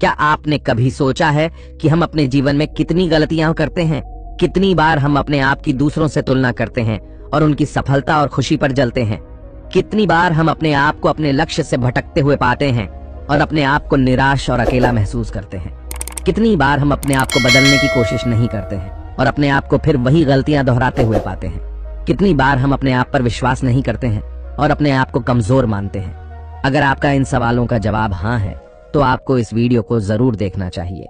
क्या आपने कभी सोचा है कि हम अपने जीवन में कितनी गलतियां करते हैं? कितनी बार हम अपने आप की दूसरों से तुलना करते हैं और उनकी सफलता और खुशी पर जलते हैं? कितनी बार हम अपने आप को अपने लक्ष्य से भटकते हुए पाते हैं और अपने आप को निराश और अकेला महसूस करते हैं? कितनी बार हम अपने आप को बदलने की कोशिश नहीं करते हैं और अपने आप को फिर वही गलतियां दोहराते हुए पाते हैं? कितनी बार हम अपने आप पर विश्वास नहीं करते हैं और अपने आप को कमजोर मानते हैं? अगर आपका इन सवालों का जवाब हाँ है तो आपको इस वीडियो को जरूर देखना चाहिए।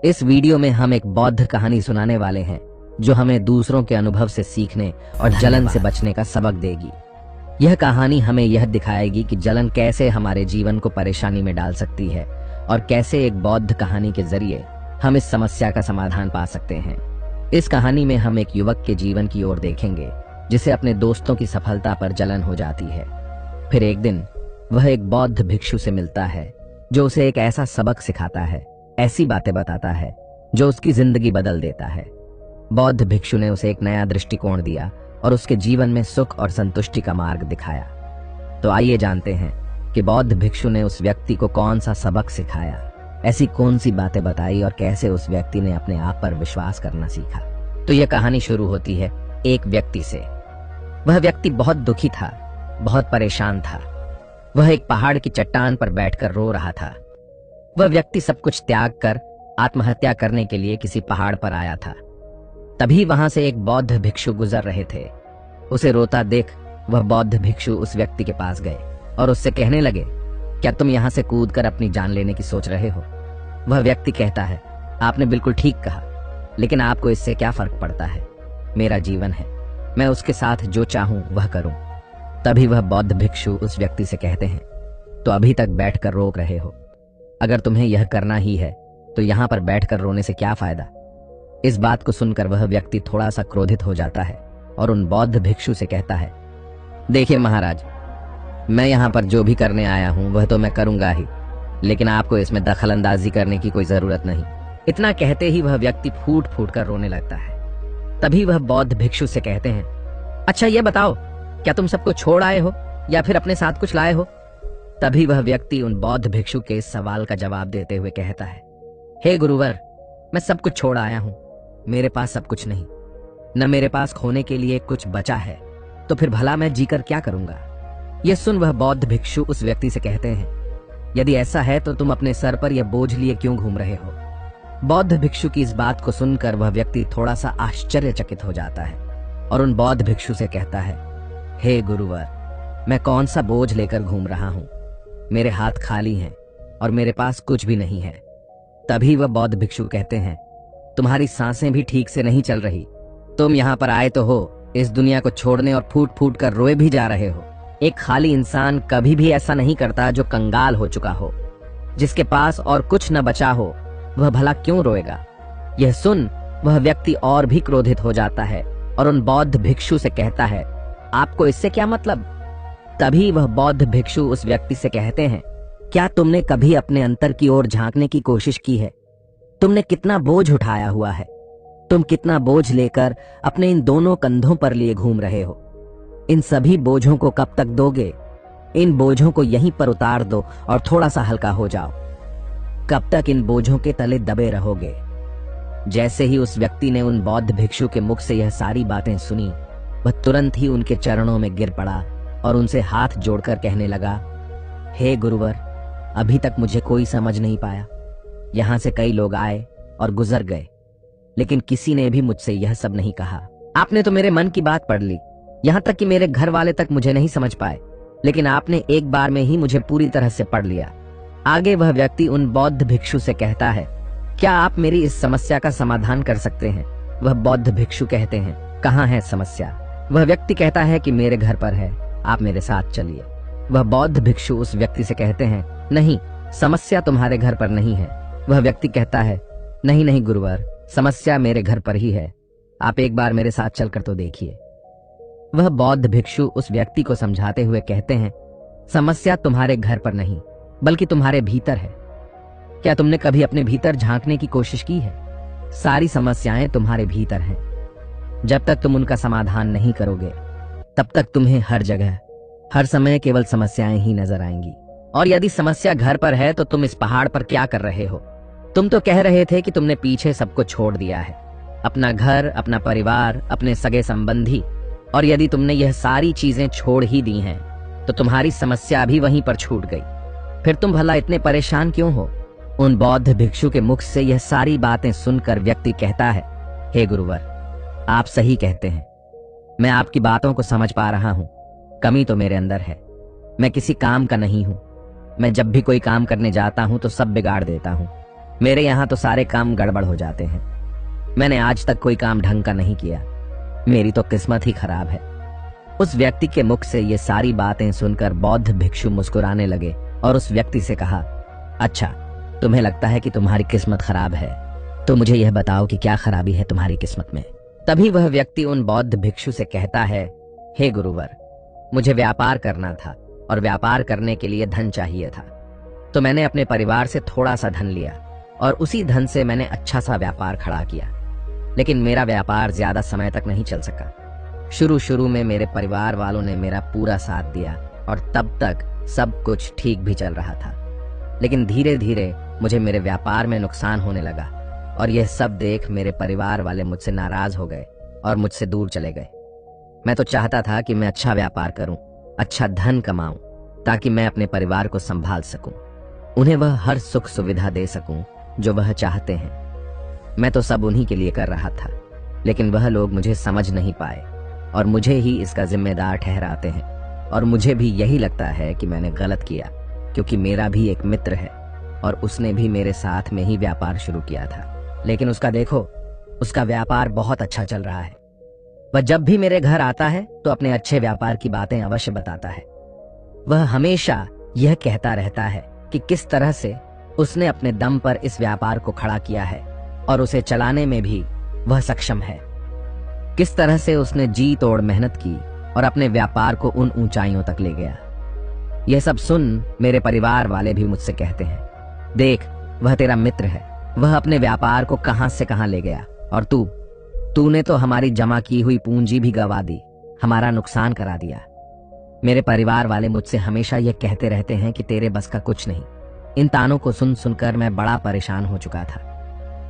इस वीडियो में हम एक बौद्ध कहानी सुनाने वाले हैं जो हमें दूसरों के अनुभव से सीखने और जलन से बचने का सबक देगी। यह कहानी हमें यह दिखाएगी कि जलन कैसे हमारे जीवन को परेशानी में डाल सकती है और कैसे एक बौद्ध कहानी के जरिए हम इस समस्या का समाधान पा सकते हैं। इस कहानी में हम एक युवक के जीवन की ओर देखेंगे जिसे अपने दोस्तों की सफलता पर जलन हो जाती है। फिर एक दिन वह एक बौद्ध भिक्षु से मिलता है जो उसे एक ऐसा सबक सिखाता है, ऐसी बातें बताता है जो उसकी जिंदगी बदल देता है। बौद्ध भिक्षु ने उसे एक नया दृष्टिकोण दिया और उसके जीवन में सुख और संतुष्टि का मार्ग दिखाया। तो आइए जानते हैं कि बौद्ध भिक्षु ने उस व्यक्ति को कौन सा सबक सिखाया, ऐसी कौन सी बातें बताई और कैसे उस व्यक्ति ने अपने आप पर विश्वास करना सीखा। तो यह कहानी शुरू होती है एक व्यक्ति से। वह व्यक्ति बहुत दुखी था, बहुत परेशान था। वह एक पहाड़ की चट्टान पर बैठकर रो रहा था। वह व्यक्ति सब कुछ त्याग कर आत्महत्या करने के लिए किसी पहाड़ पर आया था। तभी वहां से एक बौद्ध भिक्षु गुजर रहे थे। उसे रोता देख वह बौद्ध भिक्षु उस व्यक्ति के पास गए और उससे कहने लगे, क्या तुम यहाँ से कूदकर अपनी जान लेने की सोच रहे हो? वह व्यक्ति कहता है, आपने बिल्कुल ठीक कहा, लेकिन आपको इससे क्या फर्क पड़ता है? मेरा जीवन है, मैं उसके साथ जो चाहूं वह करूं। तभी वह बौद्ध भिक्षु उस व्यक्ति से कहते हैं, तो अभी तक बैठकर रो रहे हो? अगर तुम्हें यह करना ही है तो यहाँ पर बैठकर रोने से क्या फायदा? इस बात को सुनकर वह व्यक्ति थोड़ा सा क्रोधित हो जाता है और उन बौद्ध भिक्षु से कहता है, देखिए महाराज, मैं यहाँ पर जो भी करने आया हूँ वह तो मैं करूंगा ही, लेकिन आपको इसमें दखल अंदाजी करने की कोई जरूरत नहीं। इतना कहते ही वह व्यक्ति फूट फूट कर रोने लगता है। तभी वह बौद्ध भिक्षु से कहते हैं, अच्छा ये बताओ, क्या तुम सबको छोड़ आए हो या फिर अपने साथ कुछ लाए हो? तभी वह व्यक्ति उन बौद्ध भिक्षु के इस सवाल का जवाब देते हुए कहता है, हे गुरुवर, मैं सब कुछ छोड़ आया हूँ। मेरे पास सब कुछ नहीं, न मेरे पास खोने के लिए कुछ बचा है, तो फिर भला मैं जीकर क्या करूंगा? यह सुन वह बौद्ध भिक्षु उस व्यक्ति से कहते हैं, यदि ऐसा है तो तुम अपने सर पर यह बोझ लिए क्यों घूम रहे हो? बौद्ध भिक्षु की इस बात को सुनकर वह व्यक्ति थोड़ा सा आश्चर्यचकित हो जाता है और उन बौद्ध भिक्षु से कहता है, हे गुरुवर, मैं कौन सा बोझ लेकर घूम रहा हूँ? मेरे हाथ खाली हैं और मेरे पास कुछ भी नहीं है। तभी वह बौद्ध भिक्षु कहते हैं, तुम्हारी सांसें भी ठीक से नहीं चल रही। तुम यहाँ पर आए तो हो इस दुनिया को छोड़ने और फूट फूट कर रोए भी जा रहे हो। एक खाली इंसान कभी भी ऐसा नहीं करता जो कंगाल हो चुका हो। जिसके पास और कुछ न बचा हो वह भला क्यों रोएगा? यह सुन वह व्यक्ति और भी क्रोधित हो जाता है और उन बौद्ध भिक्षु से कहता है, आपको इससे क्या मतलब? तभी वह बौद्ध भिक्षु उस व्यक्ति से कहते हैं, क्या तुमने कभी अपने अंतर की ओर झांकने की कोशिश की है? तुमने कितना बोझ उठाया हुआ है? तुम कितना बोझ लेकर अपने इन दोनों कंधों पर लिए घूम रहे हो? इन सभी बोझों को कब तक दोगे? इन बोझों को यहीं पर उतार दो और थोड़ा सा हल्का हो जाओ। कब तक इन बोझों के तले दबे रहोगे? जैसे ही उस व्यक्ति ने उन बौद्ध भिक्षु के मुख से यह सारी बातें सुनी, वह तुरंत ही उनके चरणों में गिर पड़ा और उनसे हाथ जोड़कर कहने लगा, हे गुरुवर, अभी तक मुझे कोई समझ नहीं पाया। यहाँ से कई लोग आए और गुजर गए, लेकिन किसी ने भी मुझसे यह सब नहीं कहा। आपने तो मेरे मन की बात पढ़ ली, यहाँ तक कि मेरे घर वाले तक मुझे नहीं समझ पाए, लेकिन आपने एक बार में ही मुझे पूरी तरह से पढ़ लिया। आगे वह व्यक्ति उन बौद्ध भिक्षु से कहता है, क्या आप मेरी इस समस्या का समाधान कर सकते हैं? वह बौद्ध भिक्षु कहते हैं, कहाँ है समस्या? वह व्यक्ति कहता है कि मेरे घर पर है, आप मेरे साथ चलिए। वह बौद्ध भिक्षु उस व्यक्ति से कहते हैं, नहीं, समस्या तुम्हारे घर पर नहीं है। वह व्यक्ति कहता है, नहीं नहीं गुरुवर, समस्या मेरे घर पर ही है, आप एक बार मेरे साथ चलकर तो देखिए। वह बौद्ध भिक्षु उस व्यक्ति को समझाते हुए कहते हैं, समस्या तुम्हारे घर पर नहीं बल्कि तुम्हारे भीतर है। क्या तुमने कभी अपने भीतर झांकने की कोशिश की है? सारी समस्याएं तुम्हारे भीतर हैं। जब तक तुम उनका समाधान नहीं करोगे तब तक तुम्हें हर जगह हर समय केवल समस्याएं ही नजर आएंगी। और यदि समस्या घर पर है तो तुम इस पहाड़ पर क्या कर रहे हो? तुम तो कह रहे थे कि तुमने पीछे सबको छोड़ दिया है, अपना घर, अपना परिवार, अपने सगे संबंधी। और यदि तुमने यह सारी चीजें छोड़ ही दी हैं तो तुम्हारी समस्या भी वहीं पर छूट गई। फिर तुम भला इतने परेशान क्यों हो? उन बौद्ध भिक्षु के मुख से यह सारी बातें सुनकर व्यक्ति कहता है, हे गुरुवर, आप सही कहते हैं। मैं आपकी बातों को समझ पा रहा हूं। कमी तो मेरे अंदर है। मैं किसी काम का नहीं हूं। मैं जब भी कोई काम करने जाता हूं तो सब बिगाड़ देता हूं। मेरे यहां तो सारे काम गड़बड़ हो जाते हैं। मैंने आज तक कोई काम ढंग का नहीं किया। मेरी तो किस्मत ही खराब है। उस व्यक्ति के मुख से ये सारी बातें सुनकर बौद्ध भिक्षु मुस्कुराने लगे और उस व्यक्ति से कहा, अच्छा, तुम्हें लगता है कि तुम्हारी किस्मत खराब है, तो मुझे यह बताओ कि क्या खराबी है तुम्हारी किस्मत में। तभी वह व्यक्ति उन बौद्ध भिक्षु से कहता है, हे गुरुवर, मुझे व्यापार करना था और व्यापार करने के लिए धन चाहिए था। तो मैंने अपने परिवार से थोड़ा सा धन लिया और उसी धन से मैंने अच्छा सा व्यापार खड़ा किया। लेकिन मेरा व्यापार ज्यादा समय तक नहीं चल सका। शुरू में मेरे परिवार वालों ने मेरा पूरा साथ दिया और तब तक सब कुछ ठीक भी चल रहा था। लेकिन धीरे धीरे मुझे मेरे व्यापार में नुकसान होने लगा और यह सब देख मेरे परिवार वाले मुझसे नाराज हो गए और मुझसे दूर चले गए। मैं तो चाहता था कि मैं अच्छा व्यापार करूं, अच्छा धन कमाऊं, ताकि मैं अपने परिवार को संभाल सकूं, उन्हें वह हर सुख सुविधा दे सकूं जो वह चाहते हैं। मैं तो सब उन्हीं के लिए कर रहा था, लेकिन वह लोग मुझे समझ नहीं पाए और मुझे ही इसका जिम्मेदार ठहराते हैं। और मुझे भी यही लगता है कि मैंने गलत किया, क्योंकि मेरा भी एक मित्र है और उसने भी मेरे साथ में ही व्यापार शुरू किया था। लेकिन उसका देखो, उसका व्यापार बहुत अच्छा चल रहा है। वह जब भी मेरे घर आता है तो अपने अच्छे व्यापार की बातें अवश्य बताता है। वह हमेशा यह कहता रहता है कि किस तरह से उसने अपने दम पर इस व्यापार को खड़ा किया है और उसे चलाने में भी वह सक्षम है। किस तरह से उसने जी तोड़ मेहनत की और अपने व्यापार को उन ऊंचाइयों तक ले गया। यह सब सुन मेरे परिवार वाले भी मुझसे कहते हैं, देख, वह तेरा मित्र है, वह अपने व्यापार को कहां से कहां ले गया, और तूने तो हमारी जमा की हुई पूंजी भी गवा दी, हमारा नुकसान करा दिया। मेरे परिवार वाले मुझसे हमेशा यह कहते रहते हैं कि तेरे बस का कुछ नहीं। इन तानों को सुन सुनकर मैं बड़ा परेशान हो चुका था।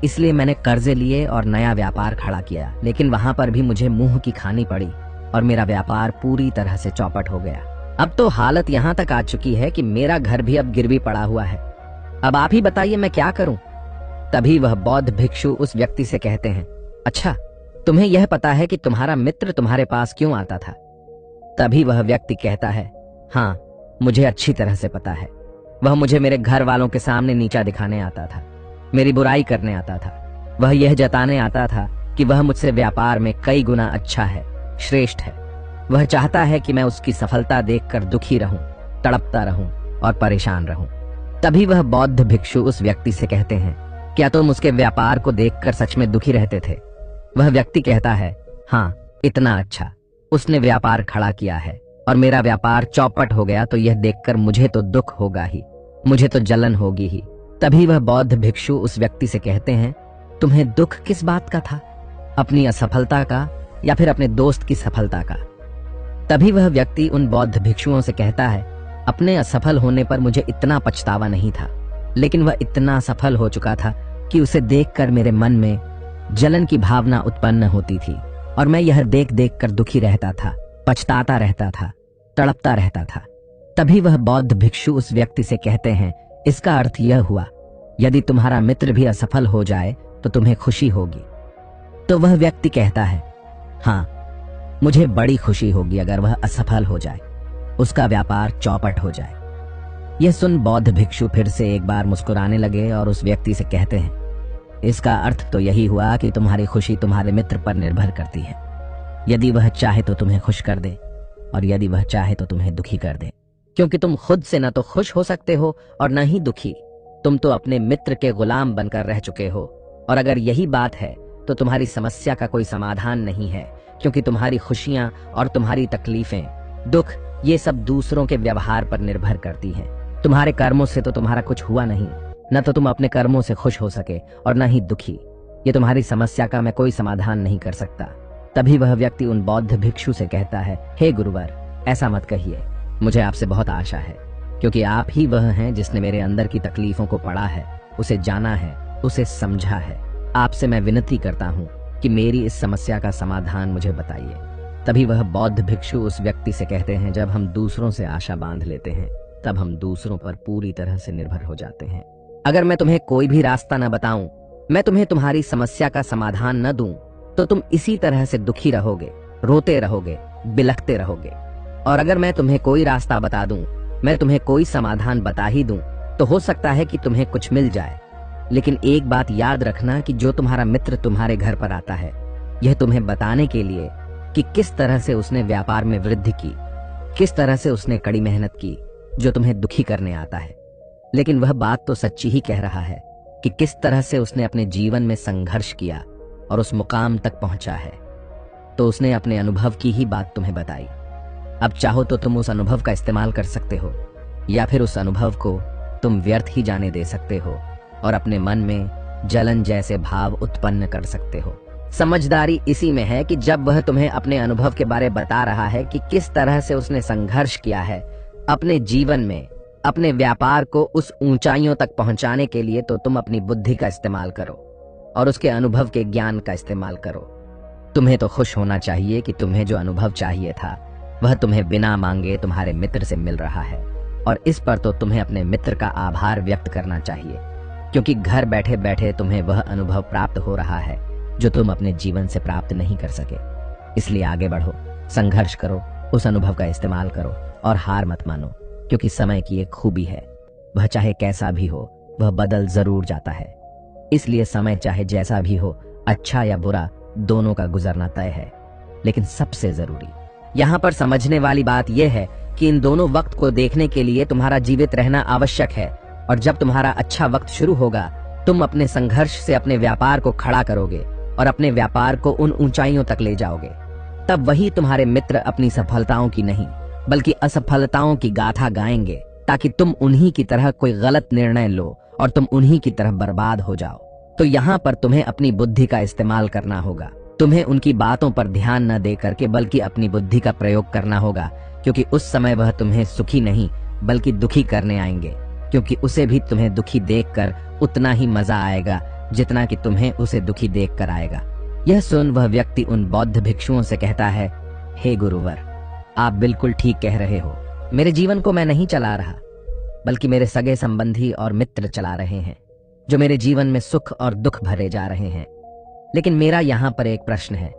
इसलिए मैंने कर्जे लिए और नया व्यापार खड़ा किया, लेकिन वहां पर भी मुझे मुंह की खानी पड़ी और मेरा व्यापार पूरी तरह से चौपट हो गया। अब तो हालत यहाँ तक आ चुकी है कि मेरा घर भी अब गिरवी पड़ा हुआ है। अब आप ही बताइए मैं क्या करूं? तभी वह बौद्ध भिक्षु उस व्यक्ति से कहते हैं, अच्छा, तुम्हें यह पता है कि तुम्हारा मित्र तुम्हारे पास क्यों आता था? तभी वह व्यक्ति कहता है, हाँ, मुझे अच्छी तरह से पता है। वह मुझे मेरे घर वालों के सामने नीचा दिखाने आता था, मेरी बुराई करने आता था। वह यह जताने आता था कि वह मुझसे व्यापार में कई गुना अच्छा है, श्रेष्ठ है। वह चाहता है कि मैं उसकी सफलता देखकर दुखी रहूं, तड़पता रहूं और परेशान रहूं। तभी वह बौद्ध भिक्षु उस व्यक्ति से कहते हैं, क्या तुम उसके व्यापार को देखकर सच में दुखी रहते थे? वह व्यक्ति कहता है, हाँ, इतना अच्छा उसने व्यापार खड़ा किया है और मेरा व्यापार चौपट हो गया तो यह देखकर मुझे तो दुख होगा ही, मुझे तो जलन होगी ही। तभी वह बौद्ध भिक्षु उस व्यक्ति से कहते हैं, तुम्हें दुख किस बात का था, अपनी असफलता का या फिर अपने दोस्त की सफलता का? तभी वह व्यक्ति उन बौद्ध भिक्षुओं से कहता है, अपने असफल होने पर मुझे इतना पछतावा नहीं था, लेकिन वह इतना सफल हो चुका था कि उसे देखकर मेरे मन में जलन की भावना उत्पन्न होती थी और मैं यह देख देख कर दुखी रहता था, पछताता रहता था, तड़पता रहता था। तभी वह बौद्ध भिक्षु उस व्यक्ति से कहते हैं, इसका अर्थ यह हुआ, यदि तुम्हारा मित्र भी असफल हो जाए तो तुम्हें खुशी होगी। तो वह व्यक्ति कहता है, हाँ, मुझे बड़ी खुशी होगी अगर वह असफल हो जाए, उसका व्यापार चौपट हो जाए। यह सुन बौद्ध भिक्षु फिर से एक बार मुस्कुराने लगे और उस व्यक्ति से कहते हैं, इसका अर्थ तो यही हुआ कि तुम्हारी खुशी तुम्हारे मित्र पर निर्भर करती है। यदि वह चाहे तो तुम्हें खुश कर दे और यदि वह चाहे तो तुम्हें दुखी कर दे, क्योंकि तुम खुद से न तो खुश हो सकते हो और न ही दुखी। तुम तो अपने मित्र के गुलाम बनकर रह चुके हो। और अगर यही बात है तो तुम्हारी समस्या का कोई समाधान नहीं है, क्योंकि तुम्हारी खुशियां और तुम्हारी तकलीफें, दुख, ये सब दूसरों के व्यवहार पर निर्भर करती हैं। तुम्हारे कर्मों से तो तुम्हारा कुछ हुआ नहीं, न तो तुम अपने कर्मों से खुश हो सके और न ही दुखी। ये तुम्हारी समस्या का मैं कोई समाधान नहीं कर सकता। तभी वह व्यक्ति उन बौद्ध भिक्षु से कहता है, हे गुरुवर, ऐसा मत कहिए, मुझे आपसे बहुत आशा है, क्योंकि आप ही वह हैं जिसने मेरे अंदर की तकलीफों को पढ़ा है, उसे जाना है, उसे समझा है। आपसे मैं विनती करता हूँ कि मेरी इस समस्या का समाधान मुझे बताइए। तभी वह बौद्ध भिक्षु उस व्यक्ति से कहते हैं, जब हम दूसरों से आशा बांध लेते हैं तब हम दूसरों पर पूरी तरह से निर्भर हो जाते हैं। अगर मैं तुम्हें कोई भी रास्ता न बताऊं, मैं तुम्हें तुम्हारी समस्या का समाधान न दूं, तो तुम इसी तरह से दुखी रहोगे, रोते रहोगे, बिलखते रहोगे। और अगर मैं तुम्हें कोई रास्ता बता दूं, मैं तुम्हें कोई समाधान बता ही दूं, तो हो सकता है कि तुम्हें कुछ मिल जाए। लेकिन एक बात याद रखना कि जो तुम्हारा मित्र तुम्हारे घर पर आता है, यह तुम्हें बताने के लिए कि किस तरह से उसने व्यापार में वृद्धि की, किस तरह से उसने कड़ी मेहनत की, जो तुम्हें दुखी करने आता है। लेकिन वह बात तो सच्ची ही कह रहा है कि किस तरह से उसने अपने जीवन में संघर्ष किया और उस मुकाम तक पहुंचा है। तो उसने अपने अनुभव की ही बात तुम्हें बताई। अब चाहो तो तुम उस अनुभव का इस्तेमाल कर सकते हो, या फिर उस अनुभव को तुम व्यर्थ ही जाने दे सकते हो और अपने मन में जलन जैसे भाव उत्पन्न कर सकते हो। समझदारी इसी में है कि जब वह तुम्हें अपने अनुभव के बारे बता रहा है कि किस तरह से उसने संघर्ष किया है अपने जीवन में, अपने व्यापार को उस ऊंचाइयों तक पहुंचाने के लिए, तो तुम अपनी बुद्धि का इस्तेमाल करो और उसके अनुभव के ज्ञान का इस्तेमाल करो। तुम्हें तो खुश होना चाहिए कि तुम्हें जो अनुभव चाहिए था वह तुम्हें बिना मांगे तुम्हारे मित्र से मिल रहा है, और इस पर तो तुम्हें अपने मित्र का आभार व्यक्त करना चाहिए, क्योंकि घर बैठे बैठे तुम्हें वह अनुभव प्राप्त हो रहा है जो तुम अपने जीवन से प्राप्त नहीं कर सके। इसलिए आगे बढ़ो, संघर्ष करो, उस अनुभव का इस्तेमाल करो और हार मत मानो, क्योंकि समय की एक खूबी है, वह चाहे कैसा भी हो वह बदल जरूर जाता है। इसलिए समय चाहे जैसा भी हो, अच्छा या बुरा, दोनों का गुजरना तय है। लेकिन सबसे जरूरी यहाँ पर समझने वाली बात यह है कि इन दोनों वक्त को देखने के लिए तुम्हारा जीवित रहना आवश्यक है, और जब तुम्हारा अच्छा वक्त शुरू होगा तुम अपने संघर्ष से अपने व्यापार को खड़ा करोगे और अपने व्यापार को उन ऊंचाइयों तक ले जाओगे। तब वही तुम्हारे मित्र अपनी सफलताओं की नहीं बल्कि असफलताओं की गाथा गाएंगे, ताकि तुम उन्हीं की तरह कोई गलत निर्णय लो और तुम उन्हीं की तरह बर्बाद हो जाओ। तो यहाँ पर तुम्हें अपनी बुद्धि का इस्तेमाल करना होगा। तुम्हें उनकी बातों पर ध्यान न दे करके बल्कि अपनी बुद्धि का प्रयोग करना होगा, क्योंकि उस समय वह तुम्हें सुखी नहीं बल्कि दुखी करने आएंगे, क्योंकि उसे भी तुम्हें दुखी देखकर उतना ही मजा आएगा जितना कि तुम्हें उसे दुखी देखकर आएगा। यह सुन वह व्यक्ति उन बौद्ध भिक्षुओं से कहता है, हे गुरुवर, आप बिल्कुल ठीक कह रहे हो। मेरे जीवन को मैं नहीं चला रहा बल्कि मेरे सगे संबंधी और मित्र चला रहे हैं, जो मेरे जीवन में सुख और दुख भरे जा रहे हैं। लेकिन मेरा यहाँ पर एक प्रश्न है।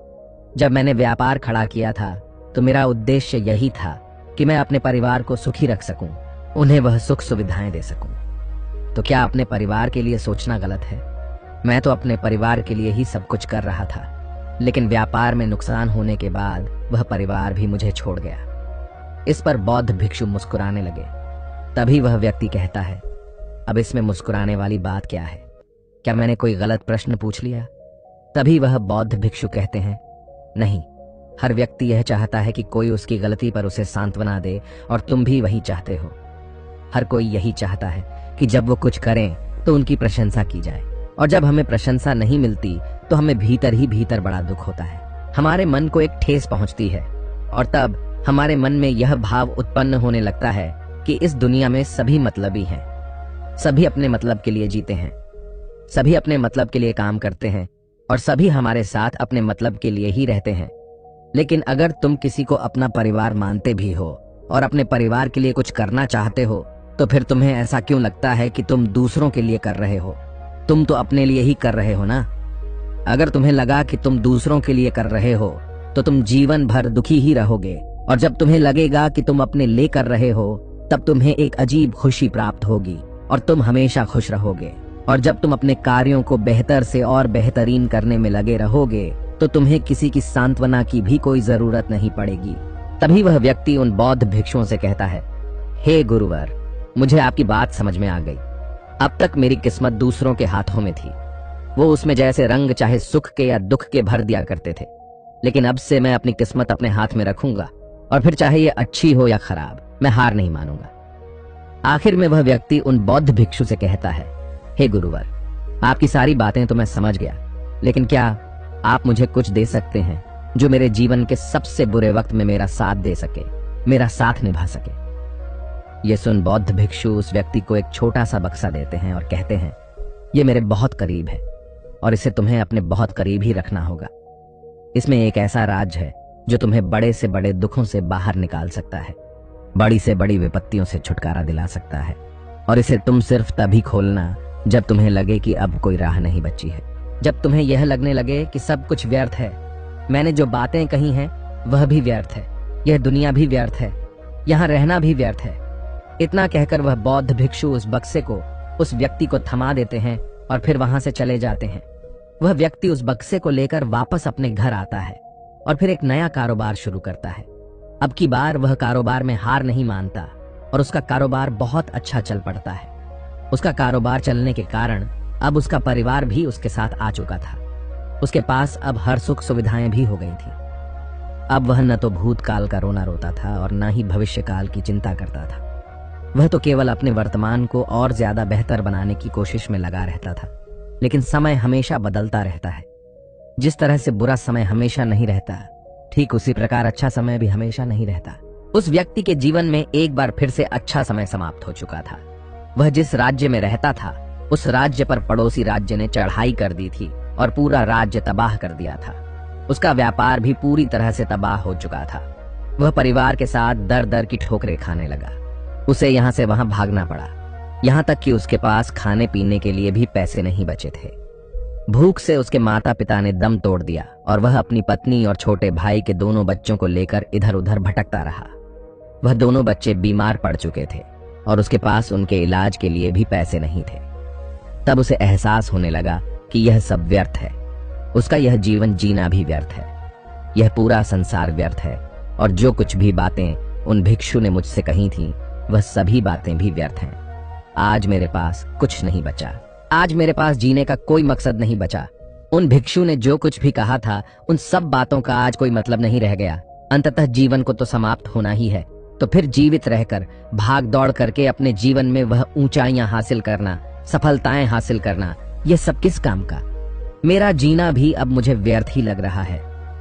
जब मैंने व्यापार खड़ा किया था तो मेरा उद्देश्य यही था कि मैं अपने परिवार को सुखी रख सकूं, उन्हें वह सुख सुविधाएं दे सकूं। तो क्या अपने परिवार के लिए सोचना गलत है? मैं तो अपने परिवार के लिए ही सब कुछ कर रहा था, लेकिन व्यापार में नुकसान होने के बाद वह परिवार भी मुझे छोड़ गया। इस पर बौद्ध भिक्षु मुस्कुराने लगे। तभी वह व्यक्ति कहता है, अब इसमें मुस्कुराने वाली बात क्या है? क्या मैंने कोई गलत प्रश्न पूछ लिया? तभी वह बौद्ध भिक्षु कहते हैं, नहीं, हर व्यक्ति यह चाहता है कि कोई उसकी गलती पर उसे सांत्वना दे, और तुम भी वही चाहते हो। हर कोई यही चाहता है कि जब वो कुछ करें तो उनकी प्रशंसा की जाए, और जब हमें प्रशंसा नहीं मिलती तो हमें भीतर ही भीतर बड़ा दुख होता है। हमारे मन को एक ठेस पहुंचती है, और तब हमारे मन में यह भाव उत्पन्न होने लगता है कि इस दुनिया में सभी मतलबी हैं, सभी अपने मतलब के लिए जीते हैं, सभी अपने मतलब के लिए काम करते हैं, और सभी हमारे साथ अपने मतलब के लिए ही रहते हैं। लेकिन अगर तुम किसी को अपना परिवार मानते भी हो और अपने परिवार के लिए कुछ करना चाहते हो, तो फिर तुम्हें ऐसा क्यों लगता है कि तुम दूसरों के लिए कर रहे हो? तुम तो अपने लिए ही कर रहे हो ना। अगर तुम्हें लगा कि तुम दूसरों के लिए कर रहे हो तो तुम जीवन भर दुखी ही रहोगे, और जब तुम्हें लगेगा कि तुम अपने लिए कर रहे हो तब तुम्हें एक अजीब खुशी प्राप्त होगी और तुम हमेशा खुश रहोगे। और जब तुम अपने कार्यों को बेहतर से और बेहतरीन करने में लगे रहोगे तो तुम्हें किसी की सांत्वना की भी कोई जरूरत नहीं पड़ेगी। तभी वह व्यक्ति उन बौद्ध भिक्षुओं से कहता है, हे गुरुवर, मुझे आपकी बात समझ में आ गई। अब तक मेरी किस्मत दूसरों के हाथों में थी, वो उसमें जैसे रंग चाहे सुख के या दुख के भर दिया करते थे। लेकिन अब से मैं अपनी किस्मत अपने हाथ में रखूंगा, और फिर चाहे ये अच्छी हो या खराब, मैं हार नहीं मानूंगा। आखिर में वह व्यक्ति उन बौद्ध भिक्षु से कहता है, हे गुरुवर, आपकी सारी बातें तो मैं समझ गया, लेकिन क्या आप मुझे कुछ दे सकते हैं जो मेरे जीवन के सबसे बुरे वक्त में मेरा साथ दे सके, मेरा साथ निभा सके? ये सुन बौद्ध भिक्षु उस व्यक्ति को एक छोटा सा बक्सा देते हैं और कहते हैं, ये मेरे बहुत करीब है और इसे तुम्हें अपने बहुत करीब ही रखना होगा। इसमें एक ऐसा राज है जो तुम्हें बड़े से बड़े दुखों से बाहर निकाल सकता है, बड़ी से बड़ी विपत्तियों से छुटकारा दिला सकता है। और इसे तुम सिर्फ तभी खोलना जब तुम्हें लगे कि अब कोई राह नहीं बची है, जब तुम्हें यह लगने लगे कि सब कुछ व्यर्थ है, मैंने जो बातें कही हैं वह भी व्यर्थ है, यह दुनिया भी व्यर्थ है, यहाँ रहना भी व्यर्थ है। इतना कहकर वह बौद्ध भिक्षु उस बक्से को उस व्यक्ति को थमा देते हैं और फिर वहां से चले जाते हैं। वह व्यक्ति उस बक्से को लेकर वापस अपने घर आता है और फिर एक नया कारोबार शुरू करता है। अब की बार वह कारोबार में हार नहीं मानता और उसका कारोबार बहुत अच्छा चल पड़ता है। उसका कारोबार चलने के कारण अब उसका परिवार भी उसके साथ आ चुका था। उसके पास अब हर सुख सुविधाएं भी हो गई थी। अब वह न तो भूतकाल का रोना रोता था और न ही भविष्यकाल की चिंता करता था। वह तो केवल अपने वर्तमान को और ज्यादा बेहतर बनाने की कोशिश में लगा रहता था। लेकिन समय हमेशा बदलता रहता है। जिस तरह से बुरा समय हमेशा नहीं रहता, ठीक उसी प्रकार अच्छा समय भी हमेशा नहीं रहता। उस व्यक्ति के जीवन में एक बार फिर से अच्छा समय समाप्त हो चुका था। वह जिस राज्य में रहता था उस राज्य पर पड़ोसी राज्य ने चढ़ाई कर दी थी और पूरा राज्य तबाह कर दिया था। उसका व्यापार भी पूरी तरह से तबाह हो चुका था। वह परिवार के साथ दर दर की ठोकरें खाने लगा। उसे यहाँ से वहां भागना पड़ा, यहाँ तक कि उसके पास खाने पीने के लिए भी पैसे नहीं बचे थे। भूख से उसके माता पिता ने दम तोड़ दिया और वह अपनी पत्नी और छोटे भाई के दोनों बच्चों को लेकर इधर उधर भटकता रहा। वह दोनों बच्चे बीमार पड़ चुके थे और उसके पास उनके इलाज के लिए भी पैसे नहीं थे। तब उसे एहसास होने लगा कि यह सब व्यर्थ है। उसका यह जीवन जीना भी व्यर्थ है, यह पूरा संसार व्यर्थ है और जो कुछ भी बातें उन भिक्षु ने मुझसे कही थीं, वह सभी बातें भी व्यर्थ हैं। आज मेरे पास कुछ नहीं बचा, आज मेरे पास जीने का कोई मकसद नहीं बचा। उन भिक्षु ने जो कुछ भी कहा था उन सब बातों का आज कोई मतलब नहीं रह गया। अंततः जीवन को तो समाप्त होना ही है, तो फिर जीवित रहकर भाग दौड़ करके अपने जीवन में वह ऊंचाइयां हासिल करना, सफलताएं हासिल करना, यह सब किस काम का? मेरा जीना भी अब मुझे व्यर्थ ही लग रहा है।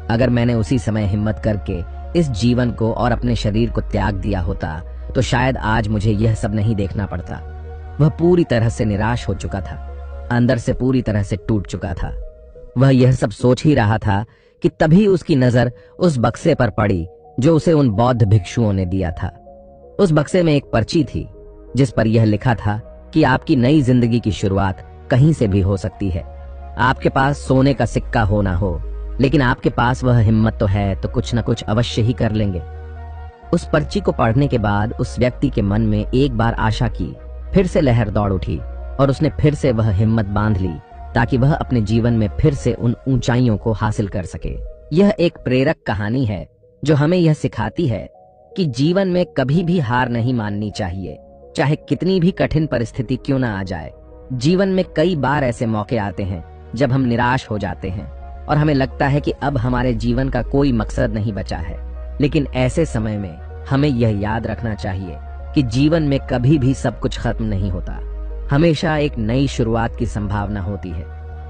अगर मैंने उसी समय हिम्मत करके इस जीवन को और अपने शरीर को त्याग दिया होता तो शायद आज मुझे यह सब नहीं देखना पड़ता। वह पूरी तरह से निराश हो चुका था, अंदर से पूरी तरह से टूट चुका था। वह यह सब सोच ही रहा था कि तभी उसकी नजर उस बक्से पर पड़ी जो उसे उन बौद्ध भिक्षुओं ने दिया था। उस बक्से में एक पर्ची थी जिस पर यह लिखा था कि आपकी नई जिंदगी की शुरुआत कहीं से भी हो सकती है। आपके पास सोने का सिक्का हो ना हो, लेकिन आपके पास वह हिम्मत तो है, तो कुछ न कुछ अवश्य ही कर लेंगे। उस पर्ची को पढ़ने के बाद उस व्यक्ति के मन में एक बार आशा की फिर से लहर दौड़ उठी और उसने फिर से वह हिम्मत बांध ली ताकि वह अपने जीवन में फिर से उन ऊंचाइयों को हासिल कर सके। यह एक प्रेरक कहानी है जो हमें यह सिखाती है कि जीवन में कभी भी हार नहीं माननी चाहिए, चाहे कितनी भी कठिन परिस्थिति क्यों ना आ जाए। जीवन में कई बार ऐसे मौके आते हैं जब हम निराश हो जाते हैं और हमें लगता है कि अब हमारे जीवन का कोई मकसद नहीं बचा है। लेकिन ऐसे समय में हमें यह याद रखना चाहिए कि जीवन में कभी भी सब कुछ खत्म नहीं होता, हमेशा एक नई शुरुआत की संभावना होती है।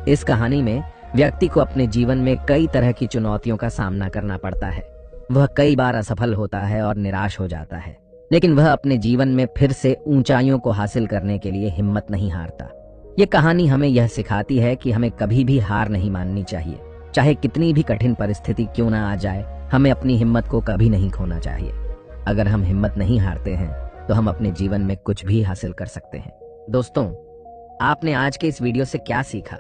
इस कहानी में व्यक्ति को अपने जीवन में कई तरह की चुनौतियों का सामना करना पड़ता है। वह कई बार असफल होता है और निराश हो जाता है, लेकिन वह अपने जीवन में फिर से ऊंचाइयों को हासिल करने के लिए हिम्मत नहीं हारता। ये कहानी हमें यह सिखाती है कि हमें कभी भी हार नहीं माननी चाहिए, चाहे कितनी भी कठिन परिस्थिति क्यों ना आ जाए। हमें अपनी हिम्मत को कभी नहीं खोना चाहिए। अगर हम हिम्मत नहीं हारते हैं तो हम अपने जीवन में कुछ भी हासिल कर सकते हैं। दोस्तों, आपने आज के इस वीडियो से क्या सीखा?